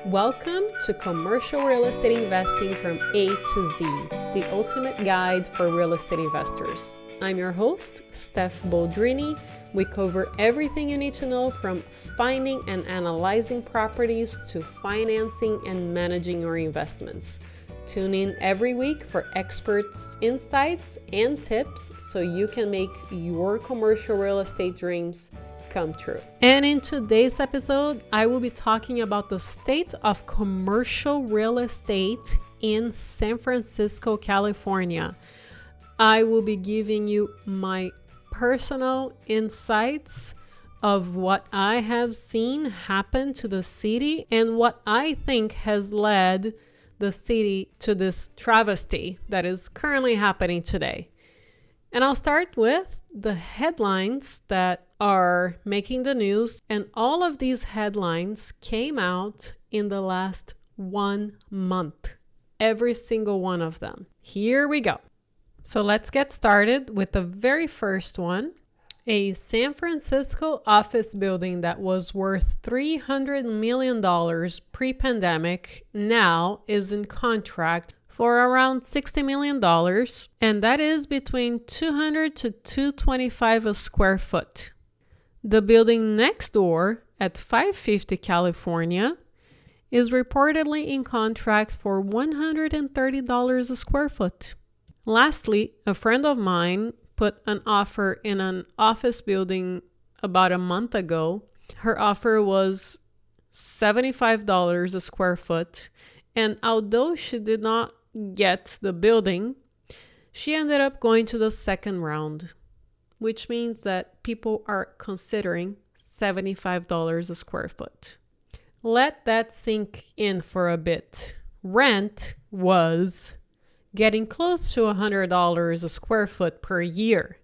Welcome to Commercial Real Estate Investing from A to Z, the ultimate guide for real estate investors. I'm your host, Steph Boldrini. We cover everything you need to know from finding and analyzing properties to financing and managing your investments. Tune in every week for experts' insights and tips so you can make your commercial real estate dreams come true. And in today's episode, I will be talking about the state of commercial real estate in San Francisco, California. I will be giving you my personal insights of what I have seen happen to the city and what I think has led the city to this travesty that is currently happening today. And I'll start with the headlines that are making the news. And all of these headlines came out in the last 1 month. Every single one of them. Here we go. So let's get started with the very first one. A San Francisco office building that was worth $300 million pre-pandemic now is in contract for around $60 million, and that is between 200 to 225 a square foot. The building next door at 550 California is reportedly in contract for $130 a square foot. Lastly, a friend of mine put an offer in an office building about a month ago. Her offer was $75 a square foot, and although she did not get the building, she ended up going to the second round, which means that people are considering $75 a square foot. Let that sink in for a bit. Rent was getting close to $100 a square foot per year.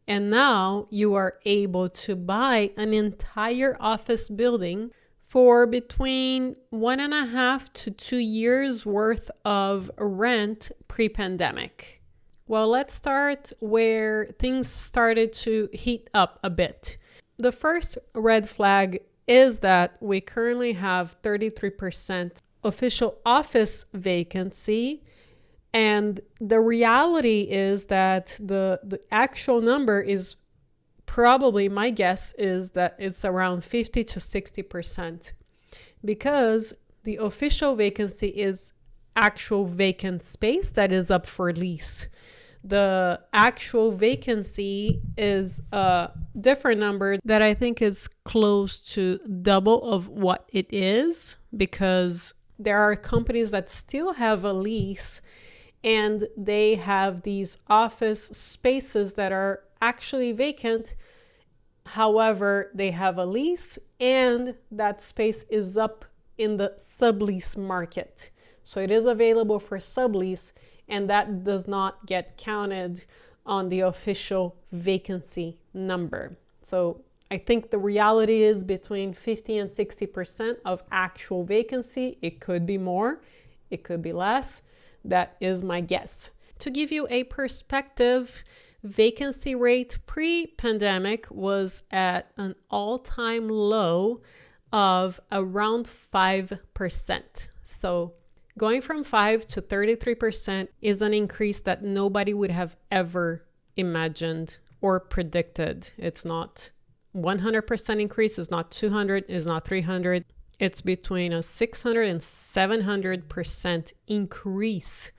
And now you are able to buy an entire office building for between 1.5 to 2 years worth of rent pre-pandemic. Well, let's start where things started to heat up a bit. The first red flag is that we currently have 33% official office vacancy. And the reality is that the actual number is probably, my guess is that it's around 50 to 60%, because the official vacancy is actual vacant space that is up for lease. The actual vacancy is a different number that I think is close to double of what it is, because there are companies that still have a lease and they have these office spaces that are actually vacant. However, they have a lease and that space is up in the sublease market. So it is available for sublease, and that does not get counted on the official vacancy number. So I think the reality is between 50 and 60% of actual vacancy. It could be more, it could be less. That is my guess. To give you a perspective, vacancy rate pre-pandemic was at an all-time low of around 5%. So going from 5 to 33% is an increase that nobody would have ever imagined or predicted. It's not 100% increase, it's not 200, it's not 300. It's between a 600 and 700% increase.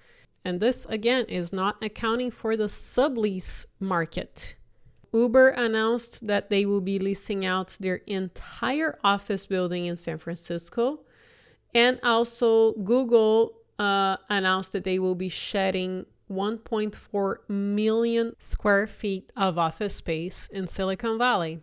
And this, again, is not accounting for the sublease market. Uber announced that they will be leasing out their entire office building in San Francisco. And also Google announced that they will be shedding 1.4 million square feet of office space in Silicon Valley.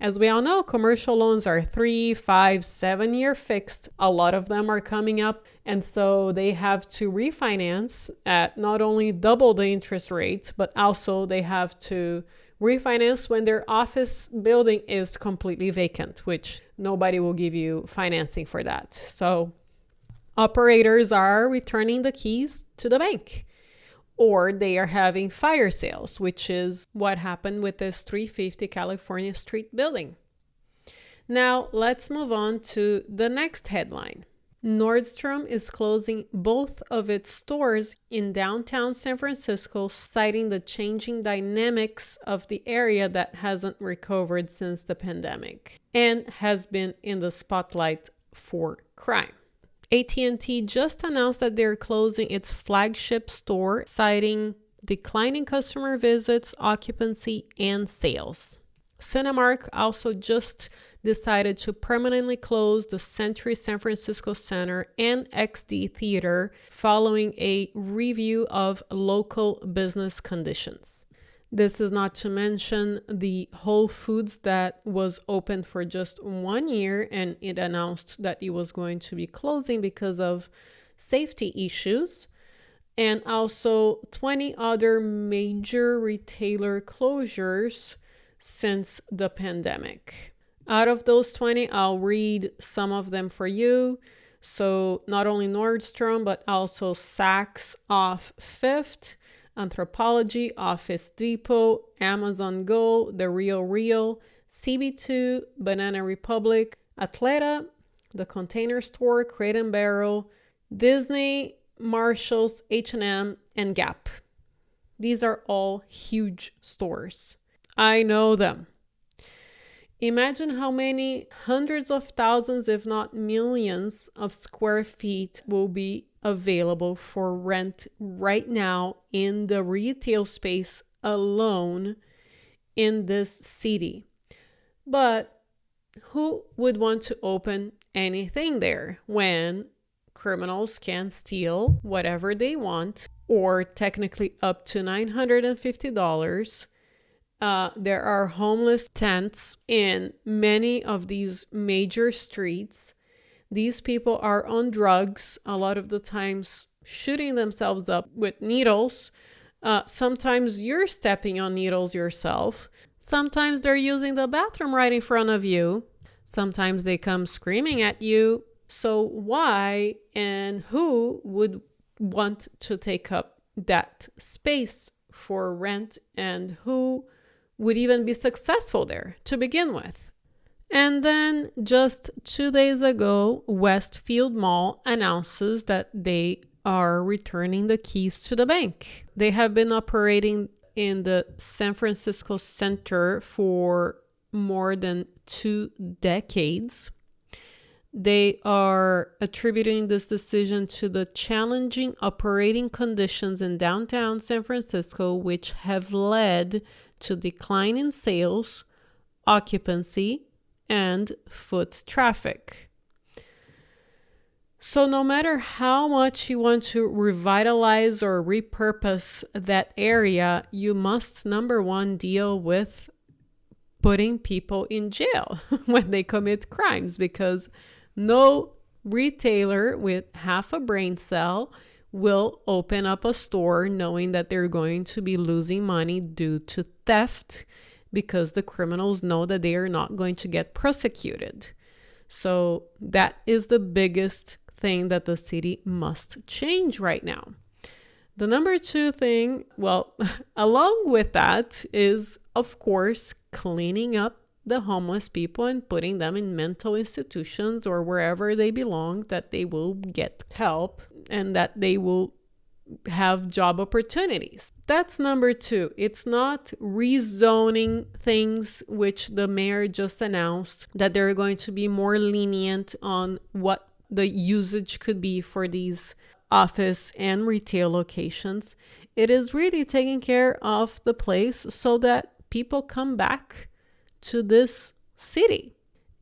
As we all know, commercial loans are 3, 5, 7-year fixed. A lot of them are coming up. And so they have to refinance at not only double the interest rate, but also they have to refinance when their office building is completely vacant, which nobody will give you financing for that. So operators are returning the keys to the bank, or they are having fire sales, which is what happened with this 350 California Street building. Now, let's move on to the next headline. Nordstrom is closing both of its stores in downtown San Francisco, citing the changing dynamics of the area that hasn't recovered since the pandemic and has been in the spotlight for crime. AT&T just announced that they're closing its flagship store, citing declining customer visits, occupancy, and sales. Cinemark also just decided to permanently close the Century San Francisco Center and XD Theater following a review of local business conditions. This is not to mention the Whole Foods that was open for just 1 year and it announced that it was going to be closing because of safety issues, and also 20 other major retailer closures since the pandemic. Out of those 20, I'll read some of them for you. So not only Nordstrom, but also Saks off Fifth, Anthropologie, Office Depot, Amazon Go, The Real, CB2, Banana Republic, Athleta, The Container Store, Crate & Barrel, Disney, Marshalls, H&M, and Gap. These are all huge stores. I know them. Imagine how many hundreds of thousands, if not millions, of square feet will be available for rent right now in the retail space alone in this city. But who would want to open anything there when criminals can steal whatever they want, or technically up to $950? There are homeless tents in many of these major streets. These people are on drugs, a lot of the times shooting themselves up with needles. Sometimes you're stepping on needles yourself. Sometimes they're using the bathroom right in front of you. Sometimes they come screaming at you. So why and who would want to take up that space for rent, and who would even be successful there to begin with? And then just 2 days ago, Westfield Mall announces that they are returning the keys to the bank. They have been operating in the San Francisco Center for more than 2 decades. They are attributing this decision to the challenging operating conditions in downtown San Francisco, which have led to decline in sales, occupancy, and foot traffic. So no matter how much you want to revitalize or repurpose that area, you must, number one, deal with putting people in jail when they commit crimes, because no retailer with half a brain cell will open up a store knowing that they're going to be losing money due to theft, because the criminals know that they are not going to get prosecuted. So that is the biggest thing that the city must change right now. The number 2 thing, well, along with that, is, of course, cleaning up the homeless people and putting them in mental institutions or wherever they belong, that they will get help and that they will have job opportunities. That's number 2. It's not rezoning things, which the mayor just announced that they're going to be more lenient on what the usage could be for these office and retail locations. It is really taking care of the place so that people come back to this city.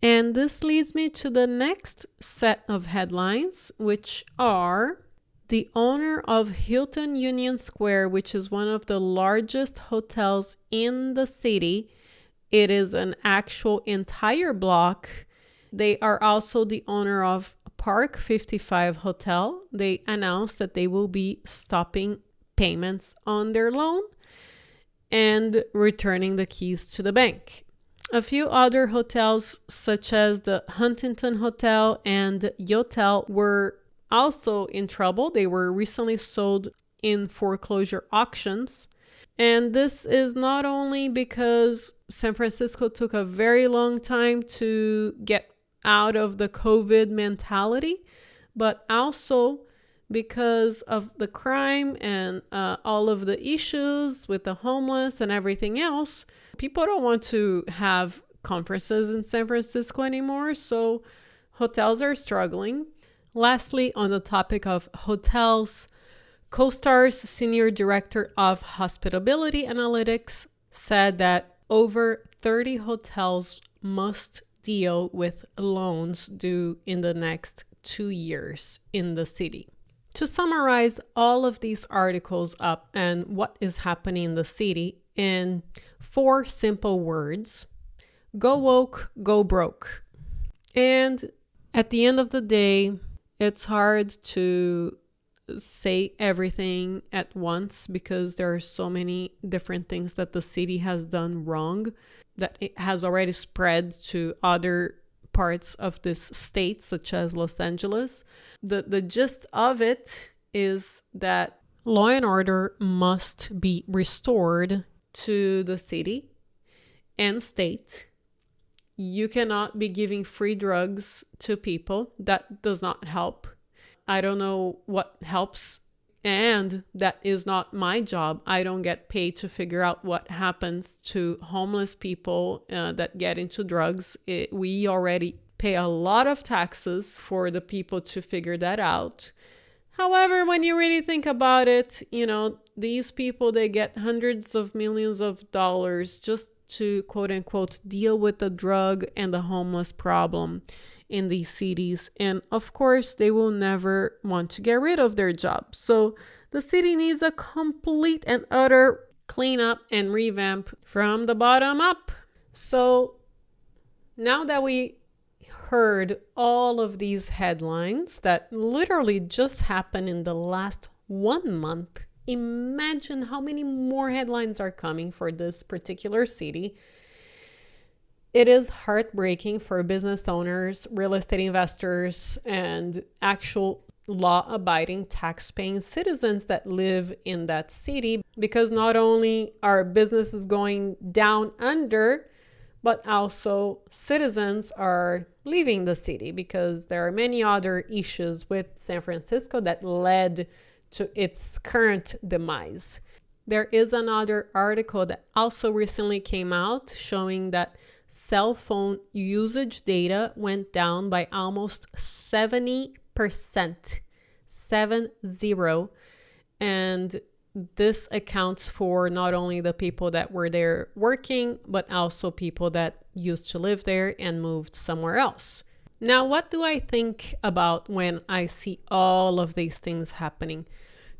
And this leads me to the next set of headlines, which are: the owner of Hilton Union Square, which is one of the largest hotels in the city. It is an actual entire block. They are also the owner of Park 55 Hotel. They announced that they will be stopping payments on their loan and returning the keys to the bank. A few other hotels, such as the Huntington Hotel and Yotel, were also in trouble. They were recently sold in foreclosure auctions. And this is not only because San Francisco took a very long time to get out of the COVID mentality, but also because of the crime and all of the issues with the homeless and everything else, people don't want to have conferences in San Francisco anymore, so hotels are struggling. Lastly, on the topic of hotels, CoStar's Senior Director of Hospitability Analytics said that over 30 hotels must deal with loans due in the next 2 years in the city. To summarize all of these articles up and what is happening in the city in 4 simple words: go woke, go broke. And at the end of the day, it's hard to say everything at once because there are so many different things that the city has done wrong that it has already spread to other parts of this state, such as Los Angeles. The gist of it is that law and order must be restored to the city and state. You cannot be giving free drugs to people. That does not help. I don't know what helps, and that is not my job. I don't get paid to figure out what happens to homeless people that get into drugs. We already pay a lot of taxes for the people to figure that out. However, when you really think about it, these people, they get hundreds of millions of dollars just to quote unquote deal with the drug and the homeless problem in these cities. And of course, they will never want to get rid of their job. So the city needs a complete and utter cleanup and revamp from the bottom up. So now that we heard all of these headlines that literally just happened in the last 1 month, imagine how many more headlines are coming for this particular city. It is heartbreaking for business owners, real estate investors, and actual law-abiding, tax-paying citizens that live in that city, because not only are businesses going down under, but also citizens are leaving the city because there are many other issues with San Francisco that led to its current demise. There is another article that also recently came out showing that cell phone usage data went down by almost 70%, 70. And this accounts for not only the people that were there working, but also people that used to live there and moved somewhere else. Now, what do I think about when I see all of these things happening?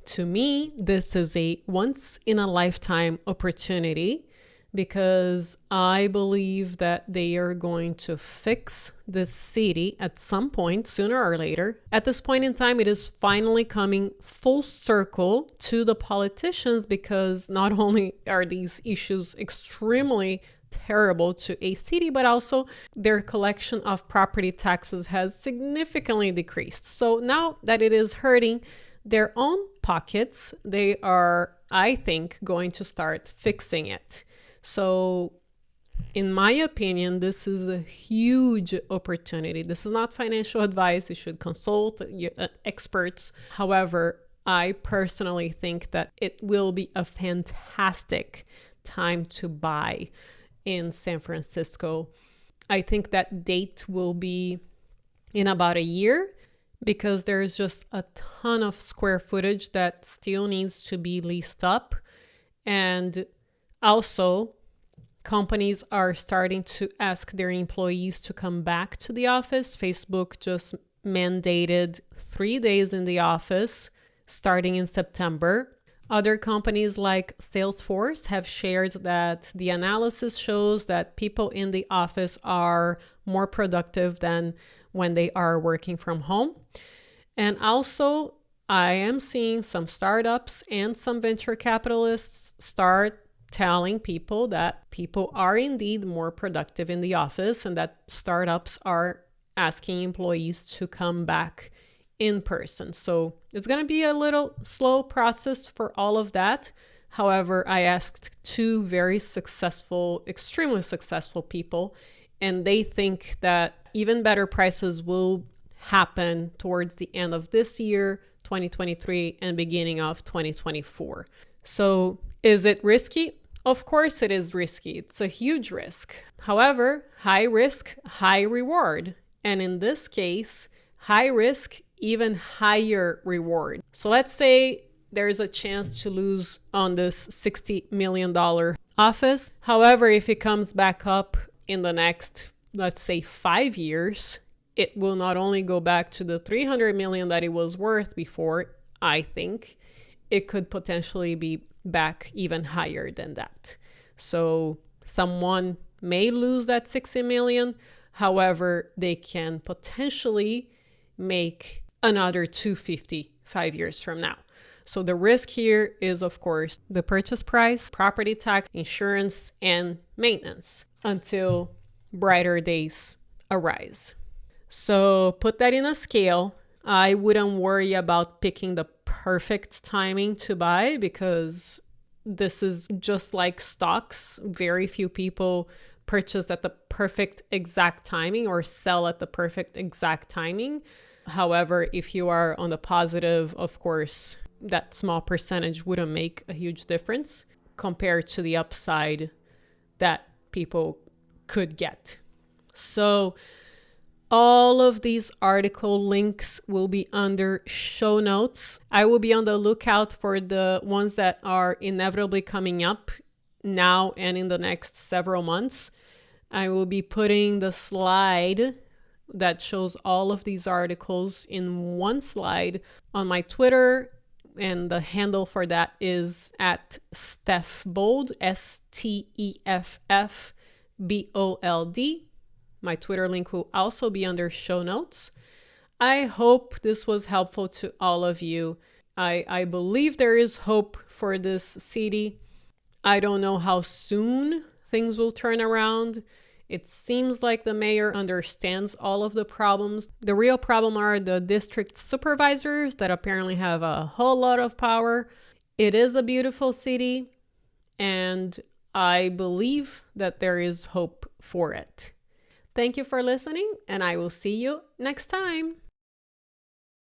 To me, this is a once-in-a-lifetime opportunity because I believe that they are going to fix this city at some point, sooner or later. At this point in time, it is finally coming full circle to the politicians because not only are these issues extremely terrible to a city, but also their collection of property taxes has significantly decreased. So now that it is hurting their own pockets, they are, I think, going to start fixing it. So in my opinion, this is a huge opportunity. This is not financial advice. You should consult experts. However, I personally think that it will be a fantastic time to buy in San Francisco. I think that date will be in about a year because there's just a ton of square footage that still needs to be leased up. And also, companies are starting to ask their employees to come back to the office. Facebook just mandated 3 days in the office starting in September. Other companies like Salesforce have shared that the analysis shows that people in the office are more productive than when they are working from home. And also, I am seeing some startups and some venture capitalists start telling people that people are indeed more productive in the office and that startups are asking employees to come back in person. So it's going to be a little slow process for all of that. However, I asked two very successful, extremely successful people, and they think that even better prices will happen towards the end of this year, 2023, and beginning of 2024. So is it risky? Of course it is risky. It's a huge risk. However, high risk, high reward. And in this case, high risk, even higher reward. So let's say there's a chance to lose on this $60 million office. However, if it comes back up in the next, let's say 5 years, it will not only go back to the 300 million that it was worth before, I think, it could potentially be back even higher than that. So someone may lose that 60 million. However, they can potentially make another 250 5 years from now. So the risk here is, of course, the purchase price, property tax, insurance, and maintenance until brighter days arise. So put that in a scale. I wouldn't worry about picking the perfect timing to buy because this is just like stocks. Very few people purchase at the perfect exact timing or sell at the perfect exact timing. However, if you are on the positive, of course, that small percentage wouldn't make a huge difference compared to the upside that people could get. So all of these article links will be under show notes. I will be on the lookout for the ones that are inevitably coming up now and in the next several months. I will be putting the slide that shows all of these articles in one slide on my Twitter, and the handle for that is at StephBold, STEFFBOLD. My Twitter link will also be under show notes. I hope this was helpful to all of you. I believe there is hope for this city. I don't know how soon things will turn around. It seems like the mayor understands all of the problems. The real problem are the district supervisors that apparently have a whole lot of power. It is a beautiful city, and I believe that there is hope for it. Thank you for listening, and I will see you next time.